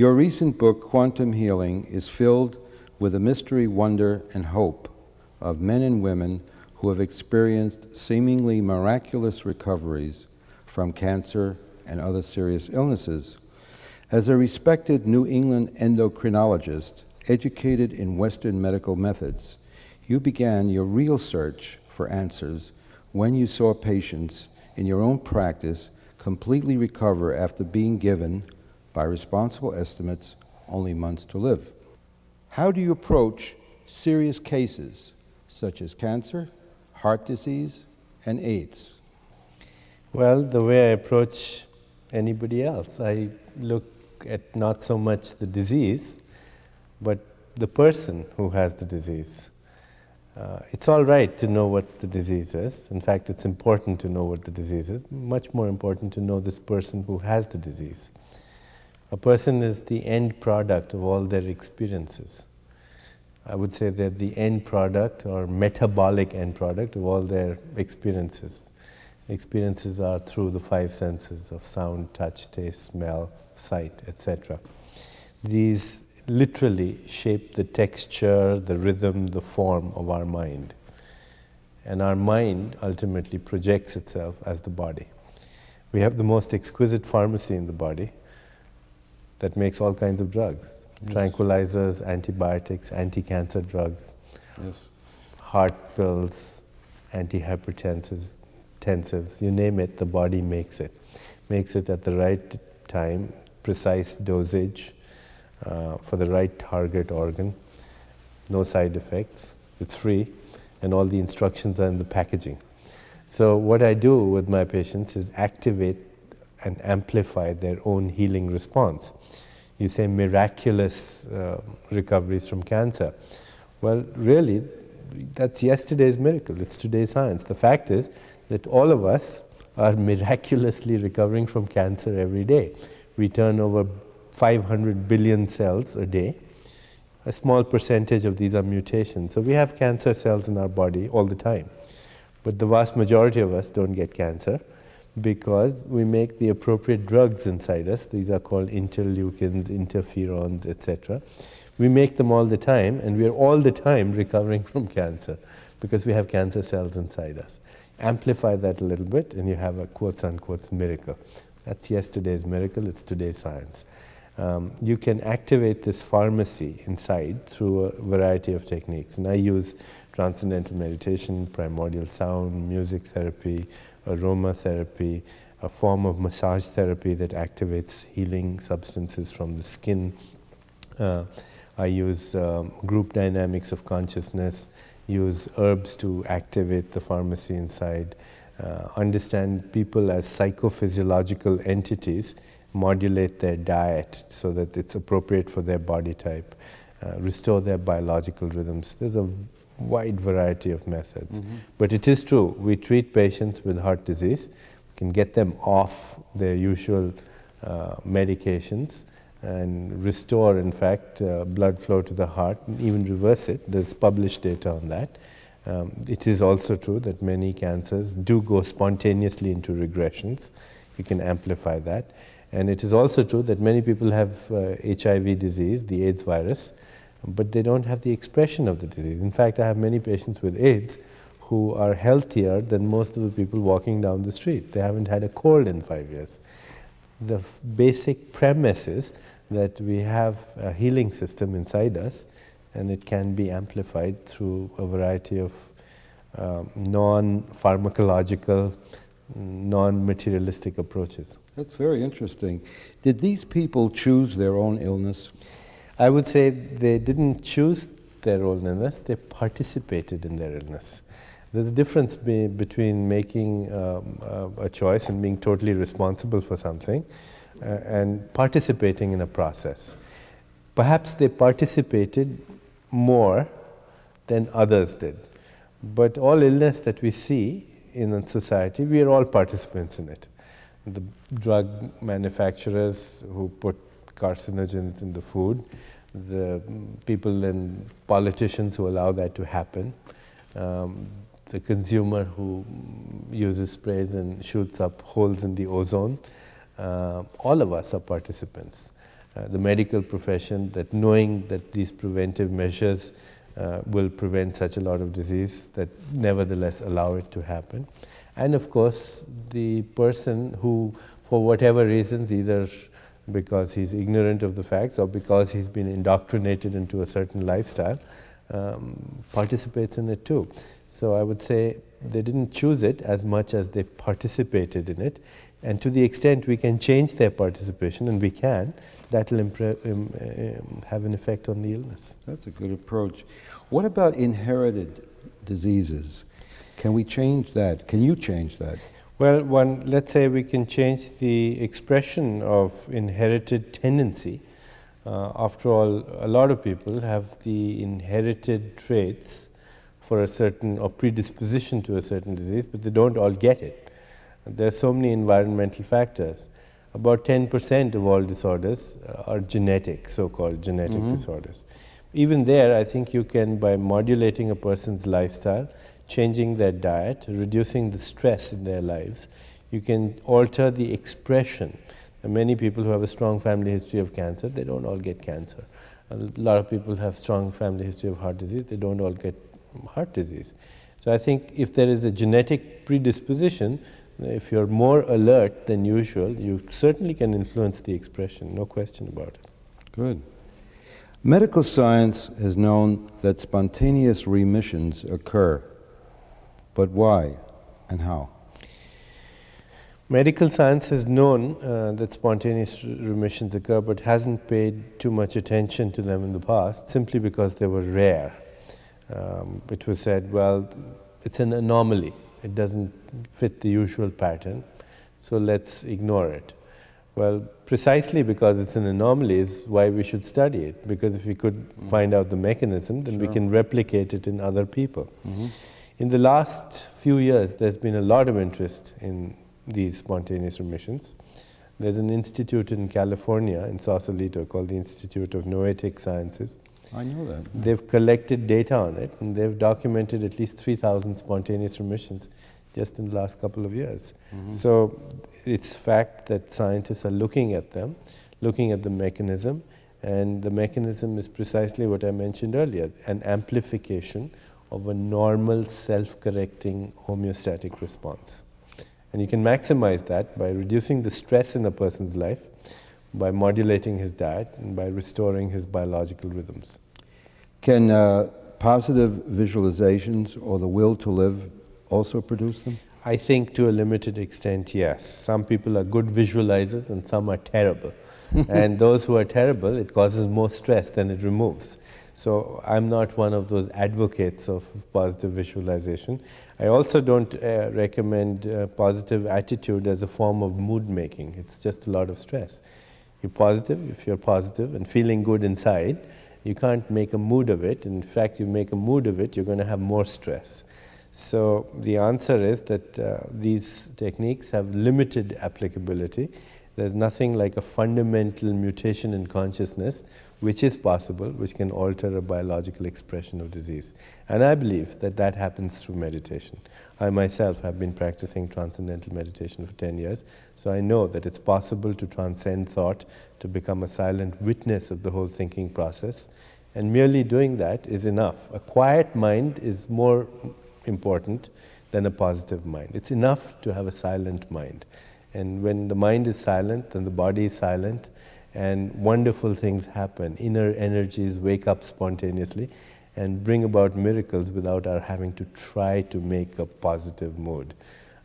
Your recent book, Quantum Healing, is filled with the mystery, wonder, and hope of men and women who have experienced seemingly miraculous recoveries from cancer and other serious illnesses. As a respected New England endocrinologist, educated in Western medical methods, you began your real search for answers when you saw patients in your own practice completely recover after being given, by responsible estimates, only months to live. How do you approach serious cases such as cancer, heart disease, and AIDS? Well, the way I approach anybody else, I look at not so much the disease, but the person who has the disease. It's all right to know what the disease is. In fact, it's important to know what the disease is. Much more important to know this person who has the disease. A person is the end product of all their experiences. I would say they're the end product or metabolic end product of all their experiences. Experiences are through the five senses of sound, touch, taste, smell, sight, etc. These literally shape the texture, the rhythm, the form of our mind. And our mind ultimately projects itself as the body. We have the most exquisite pharmacy in the body that makes all kinds of drugs. Yes. Tranquilizers, antibiotics, anti-cancer drugs, yes. Heart pills, antihypertensives, you name it, the body makes it. Makes it at the right time, precise dosage, for the right target organ, no side effects, it's free, and all the instructions are in the packaging. So what I do with my patients is activate and amplify their own healing response. You say miraculous recoveries from cancer. Well, really, that's yesterday's miracle. It's today's science. The fact is that all of us are miraculously recovering from cancer every day. We turn over 500 billion cells a day. A small percentage of these are mutations. So we have cancer cells in our body all the time. But the vast majority of us don't get cancer because we make the appropriate drugs inside us. These are called interleukins, interferons, etc. We make them all the time, and we are all the time recovering from cancer because we have cancer cells inside us. Amplify that a little bit, and you have a quotes-unquote miracle. That's yesterday's miracle, it's today's science. You can activate this pharmacy inside through a variety of techniques. And I use transcendental meditation, primordial sound, music therapy, aromatherapy, a form of massage therapy that activates healing substances from the skin. I use group dynamics of consciousness, use herbs to activate the pharmacy inside, understand people as psychophysiological entities, modulate their diet so that it's appropriate for their body type, restore their biological rhythms. There's a wide variety of methods. Mm-hmm. But it is true, we treat patients with heart disease, we can get them off their usual medications and restore, in fact, blood flow to the heart and even reverse it. There's published data on that. It is also true that many cancers do go spontaneously into regressions. You can amplify that. And it is also true that many people have HIV disease, the AIDS virus, but they don't have the expression of the disease. In fact, I have many patients with AIDS who are healthier than most of the people walking down the street. They haven't had a cold in 5 years. The basic premise is that we have a healing system inside us, and it can be amplified through a variety of non-pharmacological, non-materialistic approaches. That's very interesting. Did these people choose their own illness? I would say they didn't choose their own illness, they participated in their illness. There's a difference between making a choice and being totally responsible for something and participating in a process. Perhaps they participated more than others did. But all illness that we see in a society, we are all participants in it. The drug manufacturers who put carcinogens in the food, the people and politicians who allow that to happen, the consumer who uses sprays and shoots up holes in the ozone, all of us are participants. the medical profession, that knowing that these preventive measures will prevent such a lot of disease, that nevertheless allow it to happen. And of course, the person who, for whatever reasons, either because he's ignorant of the facts or because he's been indoctrinated into a certain lifestyle, participates in it too. So I would say they didn't choose it as much as they participated in it. And to the extent we can change their participation, and we can, that will have an effect on the illness. That's a good approach. What about inherited diseases? Can we change that? Can you change that? Well, let's say we can change the expression of inherited tendency. After all, a lot of people have the inherited traits for a certain, or predisposition to a certain disease, but they don't all get it. There are so many environmental factors. About 10% of all disorders are genetic, so-called genetic disorders. Even there, I think you can, by modulating a person's lifestyle, changing their diet, reducing the stress in their lives, you can alter the expression. And many people who have a strong family history of cancer, they don't all get cancer. A lot of people have strong family history of heart disease, they don't all get heart disease. So I think if there is a genetic predisposition, if you're more alert than usual, you certainly can influence the expression, no question about it. Good. Medical science has known that spontaneous remissions occur, but why and how? Medical science has known that spontaneous remissions occur, but hasn't paid too much attention to them in the past, simply because they were rare. It was said, well, it's an anomaly. It doesn't fit the usual pattern, so let's ignore it. Well, precisely because it's an anomaly is why we should study it, because if we could find out the mechanism, then we can replicate it in other people. In the last few years, there's been a lot of interest in these spontaneous remissions. There's an institute in California, in Sausalito, called the Institute of Noetic Sciences. I know that. They've collected data on it, and they've documented at least 3,000 spontaneous remissions just in the last couple of years. So it's fact that scientists are looking at them, looking at the mechanism, and the mechanism is precisely what I mentioned earlier, an amplification of a normal self-correcting homeostatic response. And you can maximize that by reducing the stress in a person's life, by modulating his diet, and by restoring his biological rhythms. Can positive visualizations or the will to live also produce them? I think to a limited extent, yes. Some people are good visualizers and some are terrible. And those who are terrible, it causes more stress than it removes. So I'm not one of those advocates of positive visualization. I also don't recommend positive attitude as a form of mood making. It's just a lot of stress. You're positive, if you're positive and feeling good inside, you can't make a mood of it. In fact, you make a mood of it, you're going to have more stress. So the answer is that these techniques have limited applicability. There's nothing like a fundamental mutation in consciousness, which is possible, which can alter a biological expression of disease. And I believe that that happens through meditation. I myself have been practicing transcendental meditation for 10 years, so I know that it's possible to transcend thought, to become a silent witness of the whole thinking process. And merely doing that is enough. A quiet mind is more important than a positive mind. It's enough to have a silent mind. And when the mind is silent, then the body is silent, and wonderful things happen. Inner energies wake up spontaneously and bring about miracles without our having to try to make a positive mood.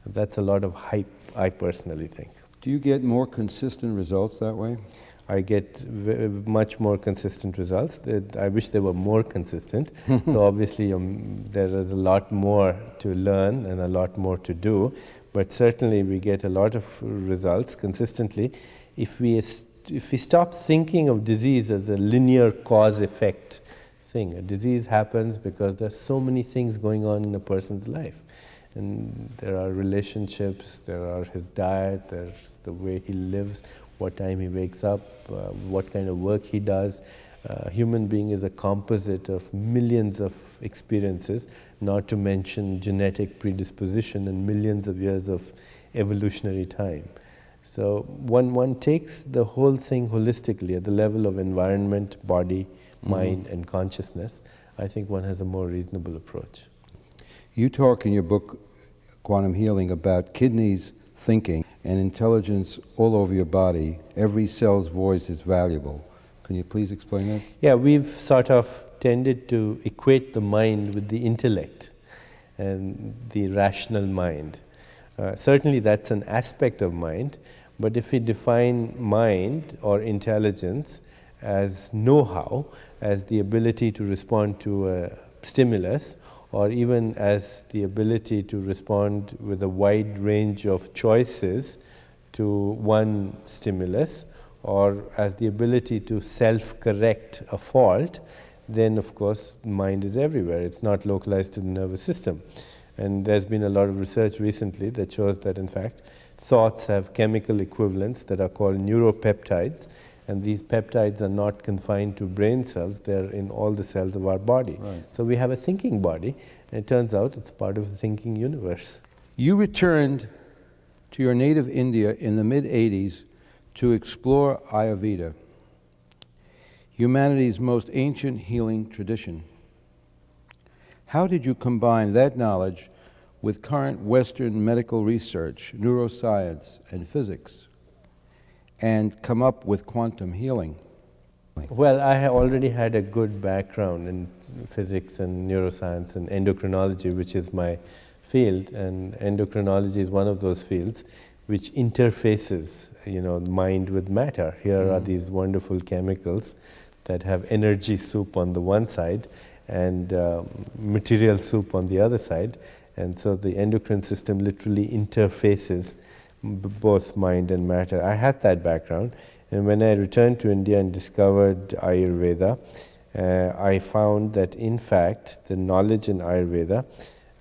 That's a lot of hype, I personally think. Do you get more consistent results that way? I get much more consistent results. I wish they were more consistent. So obviously there is a lot more to learn and a lot more to do, but certainly we get a lot of results consistently. If we stop thinking of disease as a linear cause-effect thing, a disease happens because there's so many things going on in a person's life. And there are relationships, there are his diet, there's the way he lives, what time he wakes up, what kind of work he does. Human being is a composite of millions of experiences, not to mention genetic predisposition and millions of years of evolutionary time. So one takes the whole thing holistically at the level of environment, body, mind, and consciousness. I think one has a more reasonable approach. You talk in your book, Quantum Healing, about kidneys thinking and intelligence all over your body. Every cell's voice is valuable. Can you please explain that? Yeah, we've sort of tended to equate the mind with the intellect and the rational mind. Certainly that's an aspect of mind, but if we define mind or intelligence as know-how, as the ability to respond to a stimulus, or even as the ability to respond with a wide range of choices to one stimulus, or as the ability to self-correct a fault, then of course mind is everywhere. It's not localized to the nervous system. And there's been a lot of research recently that shows that in fact thoughts have chemical equivalents that are called neuropeptides, and these peptides are not confined to brain cells, they're in all the cells of our body. Right. So we have a thinking body, and it turns out it's part of the thinking universe. You returned to your native India in the mid-80s to explore Ayurveda, humanity's most ancient healing tradition. How did you combine that knowledge with current Western medical research, neuroscience, and physics, and come up with quantum healing? Well, I already had a good background in physics and neuroscience and endocrinology, which is my field, and endocrinology is one of those fields which interfaces, mind with matter. Here are these wonderful chemicals that have energy soup on the one side and material soup on the other side, and so the endocrine system literally interfaces both mind and matter. I had that background, and when I returned to India and discovered Ayurveda, I found that in fact the knowledge in Ayurveda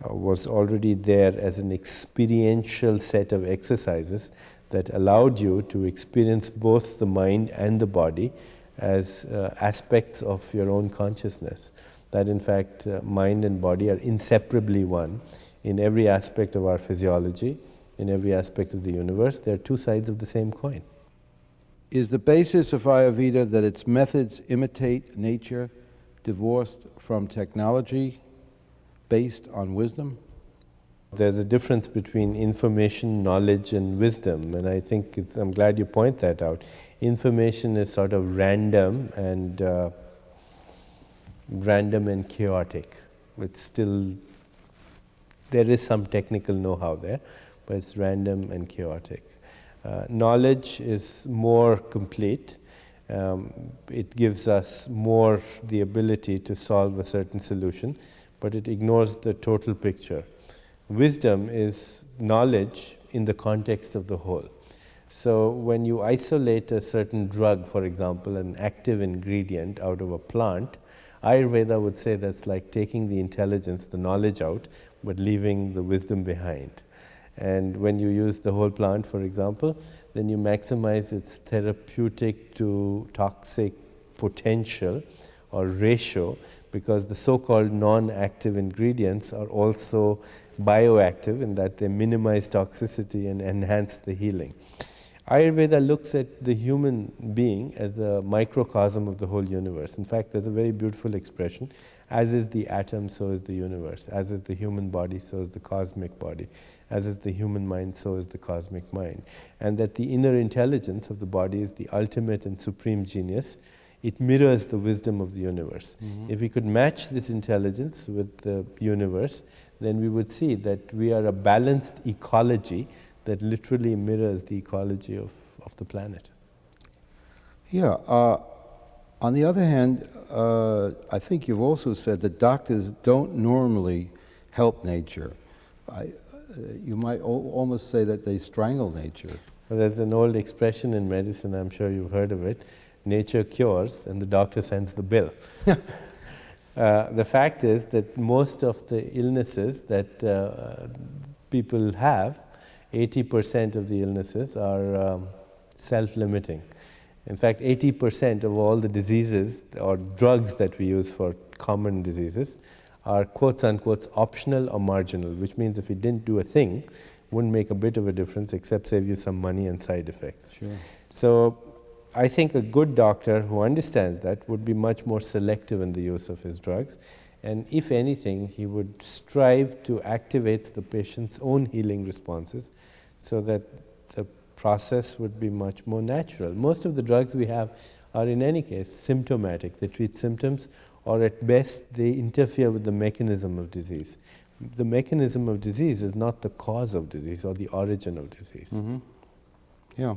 was already there as an experiential set of exercises that allowed you to experience both the mind and the body as aspects of your own consciousness. That in fact mind and body are inseparably one in every aspect of our physiology, in every aspect of the universe. They're two sides of the same coin. Is the basis of Ayurveda that its methods imitate nature, divorced from technology, based on wisdom? There's a difference between information, knowledge, and wisdom, and I think I'm glad you point that out. Information is sort of random and chaotic. It's still, there is some technical know-how there, but it's random and chaotic. Knowledge is more complete. It gives us more the ability to solve a certain solution, but it ignores the total picture. Wisdom is knowledge in the context of the whole. So when you isolate a certain drug, for example, an active ingredient out of a plant, Ayurveda would say that's like taking the intelligence, the knowledge out, but leaving the wisdom behind. And when you use the whole plant, for example, then you maximize its therapeutic to toxic potential or ratio, because the so-called non-active ingredients are also bioactive in that they minimize toxicity and enhance the healing. Ayurveda looks at the human being as a microcosm of the whole universe. In fact, there's a very beautiful expression: as is the atom, so is the universe. As is the human body, so is the cosmic body. As is the human mind, so is the cosmic mind. And that the inner intelligence of the body is the ultimate and supreme genius. It mirrors the wisdom of the universe. If we could match this intelligence with the universe, then we would see that we are a balanced ecology that literally mirrors the ecology of the planet. Yeah. On the other hand, I think you've also said that doctors don't normally help nature. You might almost say that they strangle nature. Well, there's an old expression in medicine, I'm sure you've heard of it: nature cures and the doctor sends the bill. The fact is that most of the illnesses that people have, 80% of the illnesses are self-limiting. In fact, 80% of all the diseases or drugs that we use for common diseases are quotes unquote optional or marginal, which means if we didn't do a thing, wouldn't make a bit of a difference except save you some money and side effects. Sure. So I think a good doctor who understands that would be much more selective in the use of his drugs. And if anything, he would strive to activate the patient's own healing responses so that the process would be much more natural. Most of the drugs we have are in any case symptomatic. They treat symptoms, or at best they interfere with the mechanism of disease. The mechanism of disease is not the cause of disease or the origin of disease. Mm-hmm. Yeah.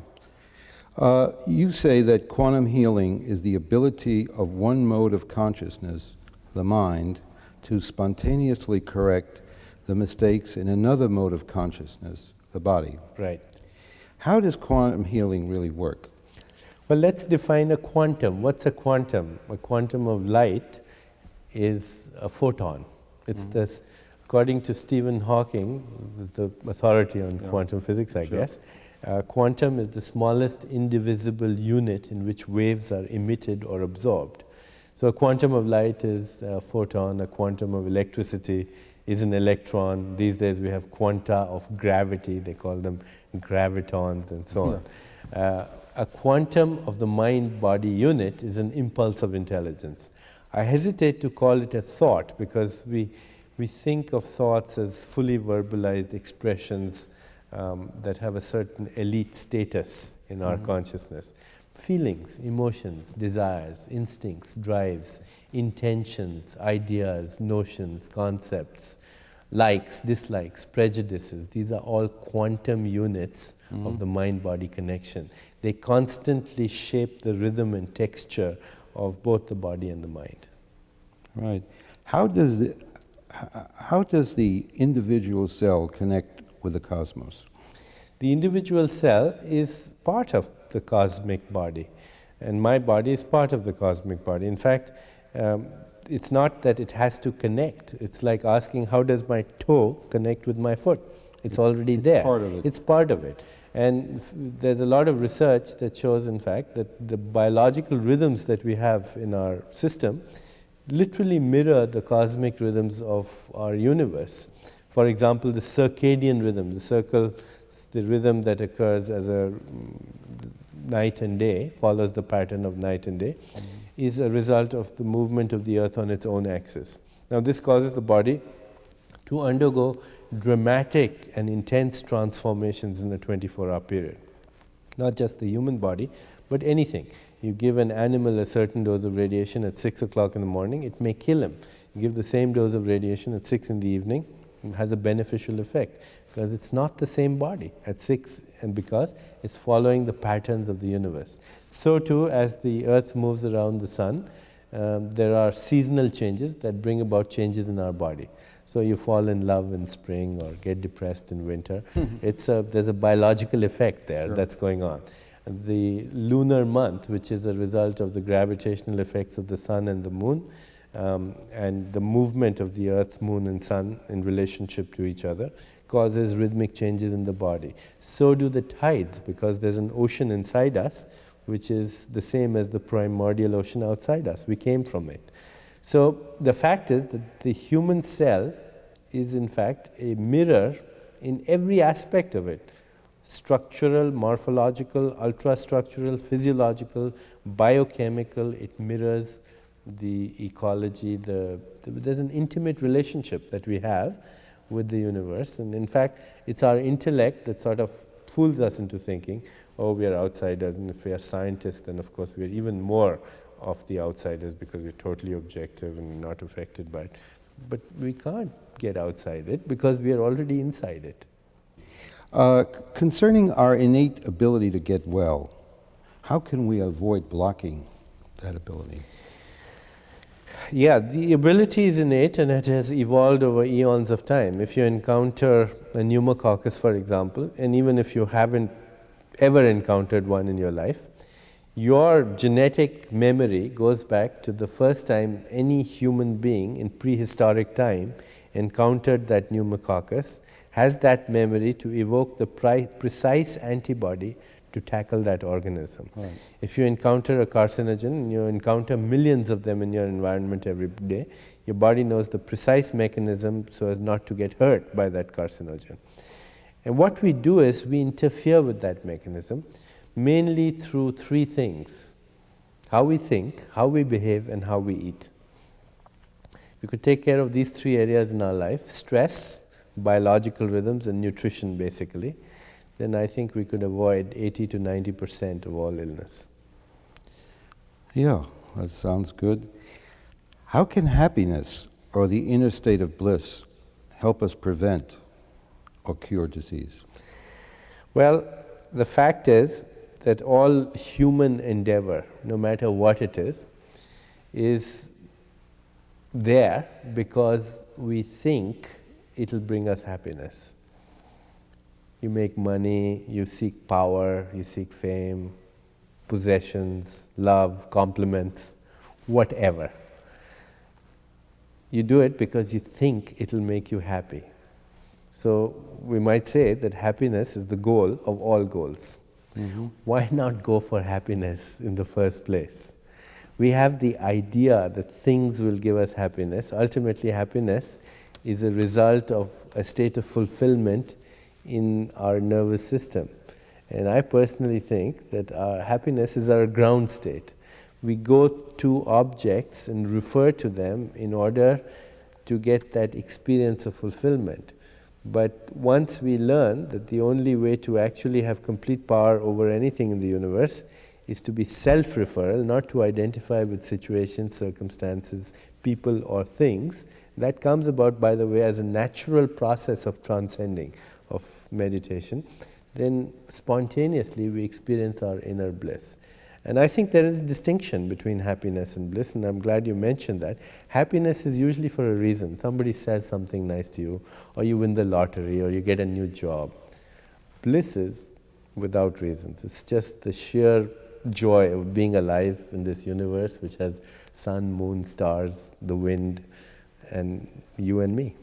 You say that quantum healing is the ability of one mode of consciousness, the mind, to spontaneously correct the mistakes in another mode of consciousness, the body. Right. How does quantum healing really work? Well, let's define a quantum. What's a quantum? A quantum of light is a photon. It's this, according to Stephen Hawking, who's the authority on quantum physics, I guess, quantum is the smallest indivisible unit in which waves are emitted or absorbed. So a quantum of light is a photon, a quantum of electricity is an electron. These days we have quanta of gravity, they call them gravitons and so on. A quantum of the mind-body unit is an impulse of intelligence. I hesitate to call it a thought because we think of thoughts as fully verbalized expressions that have a certain elite status in our consciousness. Feelings, emotions, desires, instincts, drives, intentions, ideas, notions, concepts, likes, dislikes, prejudices, these are all quantum units of the mind-body connection. They constantly shape the rhythm and texture of both the body and the mind. Right. How does the individual cell connect with the cosmos? The individual cell is part of the cosmic body, and my body is part of the cosmic body. In fact, it's not that it has to connect. It's like asking, how does my toe connect with my foot? It's already there. Part of it. It's part of it. And there's a lot of research that shows, in fact, that the biological rhythms that we have in our system literally mirror the cosmic rhythms of our universe. For example, the circadian rhythm, the rhythm that occurs as a night and day, follows the pattern of night and day, is a result of the movement of the earth on its own axis. Now this causes the body to undergo dramatic and intense transformations in a 24-hour period. Not just the human body, but anything. You give an animal a certain dose of radiation at 6 o'clock in the morning, it may kill him. You give the same dose of radiation at 6 in the evening, it has a beneficial effect because it's not the same body at 6, and because it's following the patterns of the universe. So too, as the earth moves around the sun, there are seasonal changes that bring about changes in our body. So you fall in love in spring or get depressed in winter. There's a biological effect there that's going on. The lunar month, which is a result of the gravitational effects of the sun and the moon, and the movement of the earth, moon and sun in relationship to each other, causes rhythmic changes in the body. So do the tides, because there's an ocean inside us which is the same as the primordial ocean outside us. We came from it. So the fact is that the human cell is in fact a mirror in every aspect of it. Structural, morphological, ultrastructural, physiological, biochemical. It mirrors the ecology. There's an intimate relationship that we have with the universe, and in fact it's our intellect that sort of fools us into thinking, oh, we are outsiders, and if we are scientists, then of course we are even more of the outsiders because we're totally objective and not affected by it. But we can't get outside it because we are already inside it. Concerning our innate ability to get well, how can we avoid blocking that ability? Yeah, the ability is innate and it has evolved over eons of time. If you encounter a pneumococcus, for example, and even if you haven't ever encountered one in your life, your genetic memory goes back to the first time any human being in prehistoric time encountered that pneumococcus, has that memory to evoke the precise antibody to tackle that organism. Right. If you encounter a carcinogen, and you encounter millions of them in your environment every day, your body knows the precise mechanism so as not to get hurt by that carcinogen. And what we do is we interfere with that mechanism mainly through three things: how we think, how we behave, and how we eat. We could take care of these three areas in our life: stress, biological rhythms, and nutrition, basically. Then I think we could avoid 80 to 90% of all illness. Yeah, that sounds good. How can happiness or the inner state of bliss help us prevent or cure disease? Well, the fact is that all human endeavor, no matter what it is there because we think it'll bring us happiness. You make money, you seek power, you seek fame, possessions, love, compliments, whatever. You do it because you think it'll make you happy. So we might say that happiness is the goal of all goals. Mm-hmm. Why not go for happiness in the first place? We have the idea that things will give us happiness. Ultimately, happiness is a result of a state of fulfillment in our nervous system. And I personally think that our happiness is our ground state. We go to objects and refer to them in order to get that experience of fulfillment. But once we learn that the only way to actually have complete power over anything in the universe is to be self-referral, not to identify with situations, circumstances, people, or things, that comes about, by the way, as a natural process of transcending, of meditation, then spontaneously we experience our inner bliss. And I think there is a distinction between happiness and bliss, and I'm glad you mentioned that. Happiness is usually for a reason. Somebody says something nice to you, or you win the lottery, or you get a new job. Bliss is without reasons. It's just the sheer joy of being alive in this universe, which has sun, moon, stars, the wind, and you and me.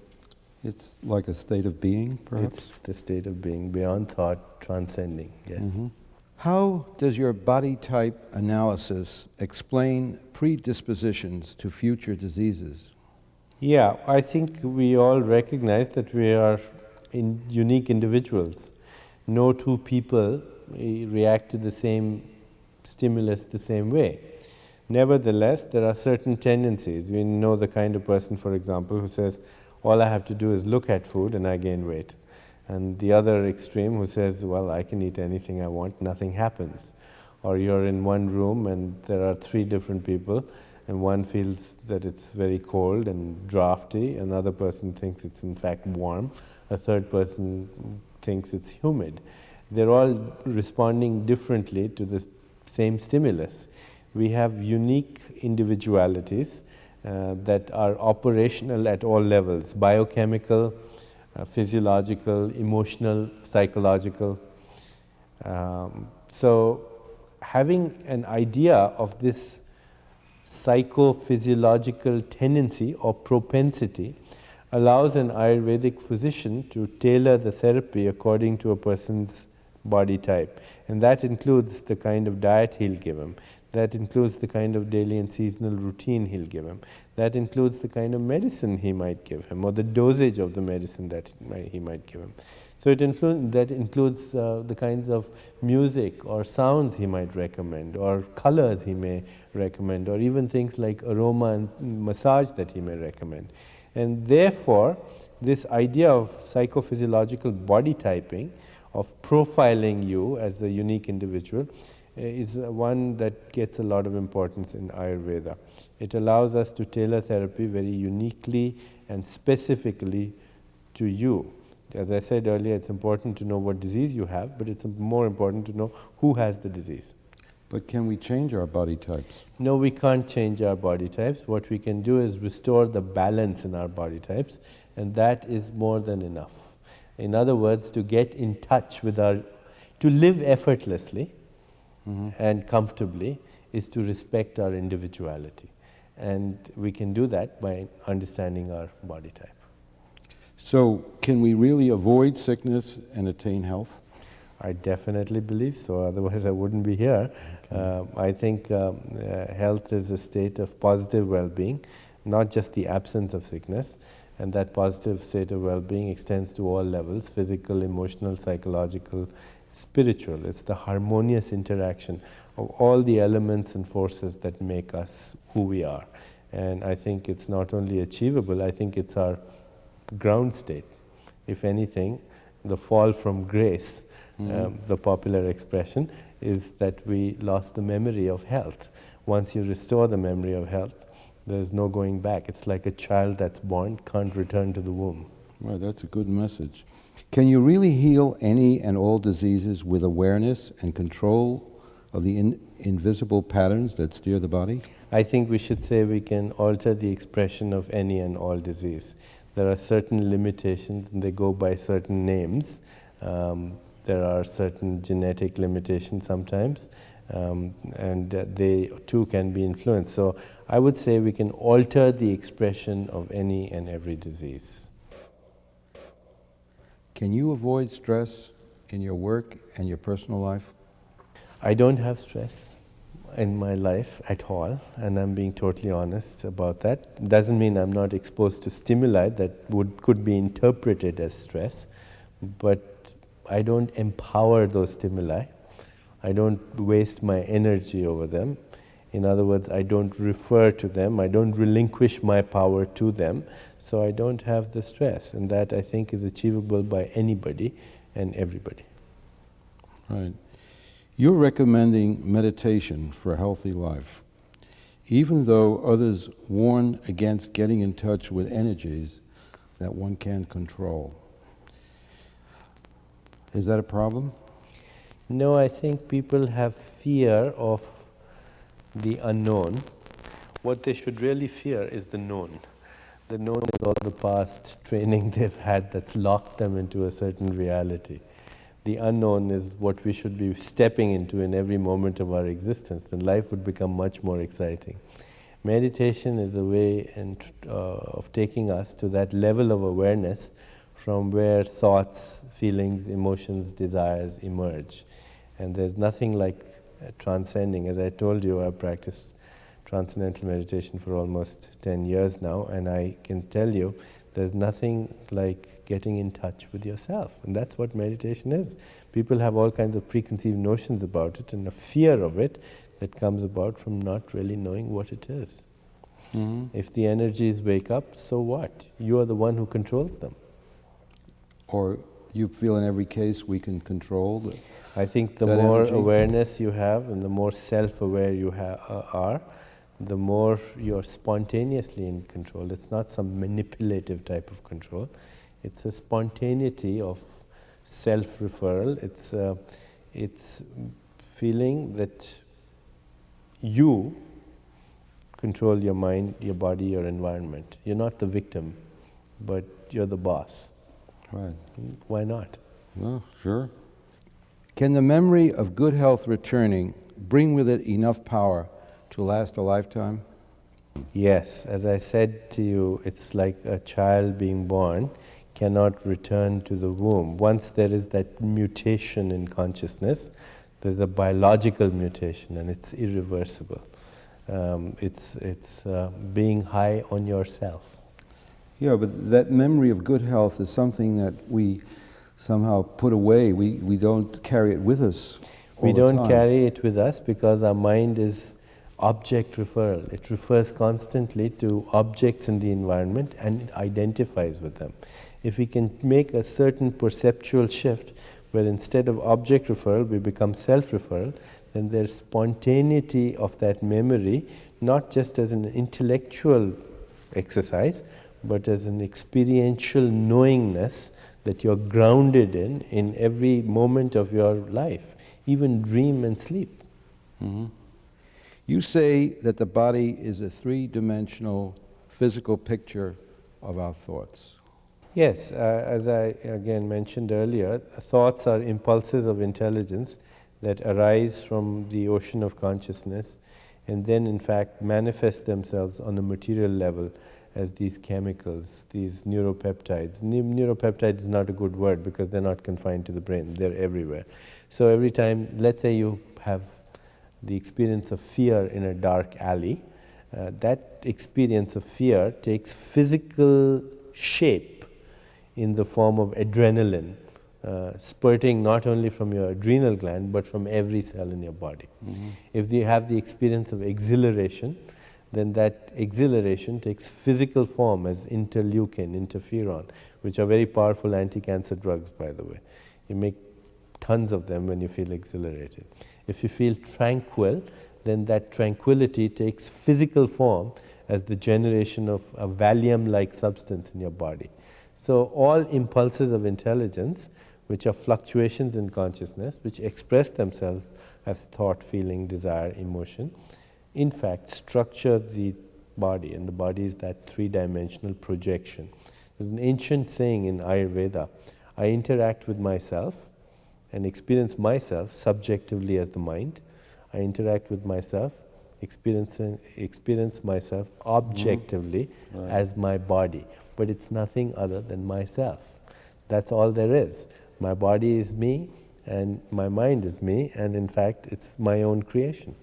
It's like a state of being, perhaps? It's the state of being, beyond thought, transcending, yes. Mm-hmm. How does your body type analysis explain predispositions to future diseases? Yeah, I think we all recognize that we are unique individuals. No two people react to the same stimulus the same way. Nevertheless, there are certain tendencies. We know the kind of person, for example, who says, all I have to do is look at food and I gain weight. And the other extreme who says, well, I can eat anything I want, nothing happens. Or you're in one room and there are three different people, and one feels that it's very cold and drafty, another person thinks it's in fact warm, a third person thinks it's humid. They're all responding differently to the same stimulus. We have unique individualities that are operational at all levels: biochemical, physiological, emotional, psychological. So having an idea of this psychophysiological tendency or propensity allows an Ayurvedic physician to tailor the therapy according to a person's body type. And that includes the kind of diet he'll give him. That includes the kind of daily and seasonal routine he'll give him. That includes the kind of medicine he might give him, or the dosage of the medicine that he might give him. So that includes the kinds of music or sounds he might recommend, or colors he may recommend, or even things like aroma and massage that he may recommend. And therefore, this idea of psychophysiological body typing, of profiling you as a unique individual, is one that gets a lot of importance in Ayurveda. It allows us to tailor therapy very uniquely and specifically to you. As I said earlier, it's important to know what disease you have, but it's more important to know who has the disease. But can we change our body types? No, we can't change our body types. What we can do is restore the balance in our body types, and that is more than enough. In other words, to get in touch with to live effortlessly, mm-hmm. and comfortably, is to respect our individuality. And we can do that by understanding our body type. So, can we really avoid sickness and attain health? I definitely believe so, otherwise I wouldn't be here. Okay. I think health is a state of positive well-being, not just the absence of sickness. And that positive state of well-being extends to all levels: physical, emotional, psychological, spiritual. It's the harmonious interaction of all the elements and forces that make us who we are. And I think it's not only achievable, I think it's our ground state. If anything, the fall from grace, the popular expression, is that we lost the memory of health. Once you restore the memory of health, there's no going back. It's like a child that's born can't return to the womb. Well, that's a good message. Can you really heal any and all diseases with awareness and control of the invisible patterns that steer the body? I think we should say we can alter the expression of any and all disease. There are certain limitations, and they go by certain names. There are certain genetic limitations sometimes, and they too can be influenced. So I would say we can alter the expression of any and every disease. Can you avoid stress in your work and your personal life? I don't have stress in my life at all, and I'm being totally honest about that. Doesn't mean I'm not exposed to stimuli that could be interpreted as stress, but I don't empower those stimuli. I don't waste my energy over them. In other words, I don't refer to them, I don't relinquish my power to them, so I don't have the stress. And that, I think, is achievable by anybody and everybody. Right. You're recommending meditation for a healthy life, even though others warn against getting in touch with energies that one can't control. Is that a problem? No, I think people have fear of the unknown. What they should really fear is the known. The known is all the past training they've had that's locked them into a certain reality. The unknown is what we should be stepping into in every moment of our existence. Then life would become much more exciting. Meditation is a way of taking us to that level of awareness from where thoughts, feelings, emotions, desires emerge. And there's nothing like transcending. As I told you, I've practiced transcendental meditation for almost 10 years now, and I can tell you there's nothing like getting in touch with yourself. And that's what meditation is. People have all kinds of preconceived notions about it and a fear of it that comes about from not really knowing what it is. If the energies wake up, so what? You are the one who controls them. Or you feel in every case we can control I think the more energy? awareness you have and the more self-aware you are, the more you're spontaneously in control. It's not some manipulative type of control. It's a spontaneity of self-referral. It's feeling that you control your mind, your body, your environment. You're not the victim, but you're the boss. Right. Why not? Well, sure. Can the memory of good health returning bring with it enough power to last a lifetime? Yes, as I said to you, it's like a child being born cannot return to the womb. Once there is that mutation in consciousness, there's a biological mutation and it's irreversible. It's being high on yourself. Yeah, but that memory of good health is something that we somehow put away. We don't carry it with us all We the don't time. carry it with us because our mind is object referral. It refers constantly to objects in the environment and it identifies with them. If we can make a certain perceptual shift where instead of object referral we become self-referral, then there's spontaneity of that memory, not just as an intellectual exercise, but as an experiential knowingness that you're grounded in every moment of your life, even dream and sleep. You say that the body is a three-dimensional physical picture of our thoughts. Yes, as I again mentioned earlier, thoughts are impulses of intelligence that arise from the ocean of consciousness and then in fact manifest themselves on a material level as these chemicals, these neuropeptides. Neuropeptide is not a good word because they're not confined to the brain, they're everywhere. So every time, let's say you have the experience of fear in a dark alley, that experience of fear takes physical shape in the form of adrenaline, spurting not only from your adrenal gland but from every cell in your body. If you have the experience of exhilaration, then that exhilaration takes physical form as interleukin, interferon, which are very powerful anti-cancer drugs, by the way. You make tons of them when you feel exhilarated. If you feel tranquil, then that tranquility takes physical form as the generation of a Valium-like substance in your body. So all impulses of intelligence, which are fluctuations in consciousness, which express themselves as thought, feeling, desire, emotion, in fact structure the body, and the body is that three-dimensional projection. There's an ancient saying in Ayurveda, I interact with myself and experience myself subjectively as the mind. I interact with myself, experience myself objectively as my body. But it's nothing other than myself. That's all there is. My body is me, and my mind is me, and in fact, it's my own creation.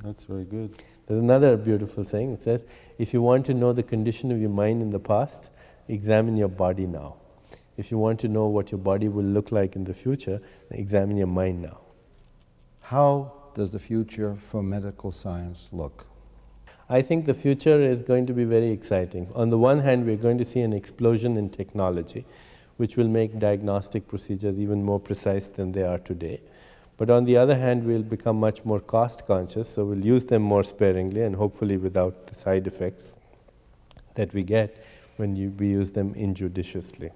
That's very good. There's another beautiful saying. It says, if you want to know the condition of your mind in the past, examine your body now. If you want to know what your body will look like in the future, examine your mind now. How does the future for medical science look? I think the future is going to be very exciting. On the one hand, we're going to see an explosion in technology, which will make diagnostic procedures even more precise than they are today. But on the other hand, we'll become much more cost conscious, so we'll use them more sparingly and hopefully without the side effects that we get when we use them injudiciously.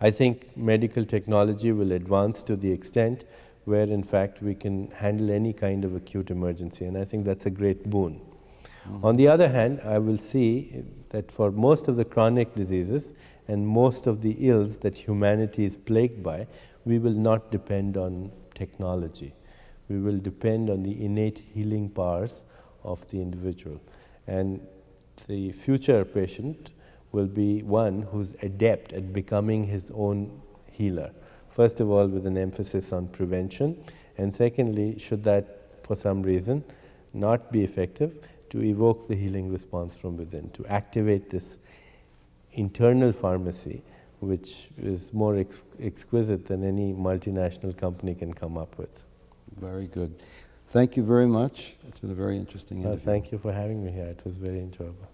I think medical technology will advance to the extent where in fact we can handle any kind of acute emergency, and I think that's a great boon. On the other hand, I will see that for most of the chronic diseases and most of the ills that humanity is plagued by, we will not depend on technology. We will depend on the innate healing powers of the individual. And the future patient will be one who's adept at becoming his own healer. First of all, with an emphasis on prevention, and secondly, should that for some reason not be effective, to evoke the healing response from within, to activate this internal pharmacy, which is more exquisite than any multinational company can come up with. Very good. Thank you very much. It's been a very interesting interview. Thank you for having me here. It was very enjoyable.